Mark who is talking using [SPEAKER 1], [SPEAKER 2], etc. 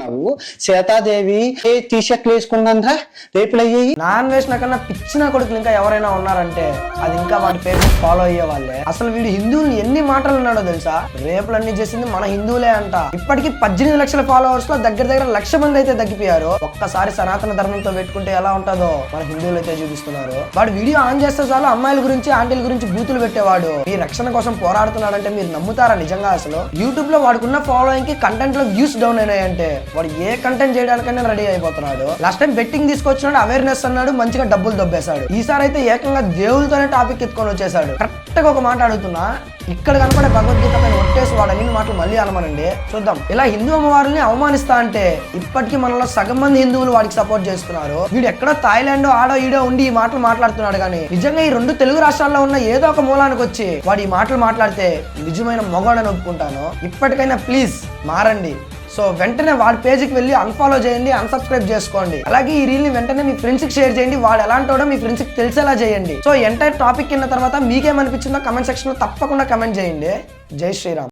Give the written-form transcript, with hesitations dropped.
[SPEAKER 1] నువ్వు సీతాదేవి టీ షర్ట్లు వేసుకున్నారా రేపులు అయ్యాయి.
[SPEAKER 2] నాన్ వేసిన కన్నా పిచ్చిన కొడుకులు ఇంకా ఎవరైనా ఉన్నారంటే అది ఇంకా వాటి పేరు ఫాలో అయ్యే వాళ్ళే. అసలు వీడు హిందువులు ఎన్ని మాటలు ఉన్నాడో తెలుసా? రేపులన్నీ చేసింది మన హిందువులే అంట. ఇప్పటికి 18 లక్షల ఫాలోవర్స్ లో దగ్గర 1,00,000 మంది అయితే తగ్గిపోయారు. ఒక్కసారి సనాతన ధర్మంతో పెట్టుకుంటే ఎలా ఉంటుందో మన హిందువులు అయితే చూపిస్తున్నారు. వాడు వీడియో ఆన్ చేస్తే చాలు అమ్మాయిల గురించి ఆంటీల గురించి బూతులు పెట్టేవాడు. ఈ రక్షణ కోసం పోరాడుతున్నాడంటే మీరు నమ్ముతారా నిజంగా? అసలు యూట్యూబ్ లో వాడుకున్న ఫాలోయింగ్ కి కంటెంట్ లో వ్యూస్ డౌన్ అయినాయంటే వాడు ఏ కంటెంట్ చేయడానికైనా రెడీ అయిపోతున్నాడు. లాస్ట్ టైం బెట్టింగ్ తీసుకొచ్చినాడు, అవేర్నెస్ అన్నాడు, మంచిగా డబ్బులు దొబ్బేశాడు. ఈసారి అయితే ఏకంగా దేవులతోనే టాపిక్ ఎత్తుకొని వచ్చేసాడు. కరెక్ట్ గా ఒక మాట అడుగుతున్నా, ఇక్కడ కనపడే భగవద్గీత పైన ఒట్టేసి వాడు అన్ని మాటలు మళ్ళీ అనమనండి చూద్దాం. ఇలా హిందూ అమ్మవారిని అవమానిస్తా అంటే ఇప్పటికీ మనలో సగం మంది హిందువులు వాడికి సపోర్ట్ చేస్తున్నారు. వీడు ఎక్కడో థాయిలాండ్ ఆడో ఈడో ఉండి ఈ మాటలు మాట్లాడుతున్నాడు కానీ నిజంగా ఈ 2 తెలుగు రాష్ట్రాల్లో ఉన్న ఏదో ఒక మూలానికి వచ్చి వాడు ఈ మాటలు మాట్లాడితే నిజమైన మగవాడని ఒప్పుకుంటాను. ఇప్పటికైనా ప్లీజ్ మారండి. సో వెంటనే వాడి పేజ్కి వెళ్ళి అన్ఫాలో చేయండి, అన్సబ్స్క్రైబ్ చేసుకోండి. అలాగే ఈ రీల్ ని వెంటనే మీ ఫ్రెండ్స్ కి షేర్ చేయండి. వాడు ఎలాంటోడో మీ ఫ్రెండ్స్ కి తెలిసేలా చేయండి. సో ఎంటైర్ టాపిక్ విన్న తర్వాత మీకేమనిపించిందో కమెంట్ సెక్షన్ లో తప్పకుండా కమెంట్ చేయండి. జై శ్రీరామ్.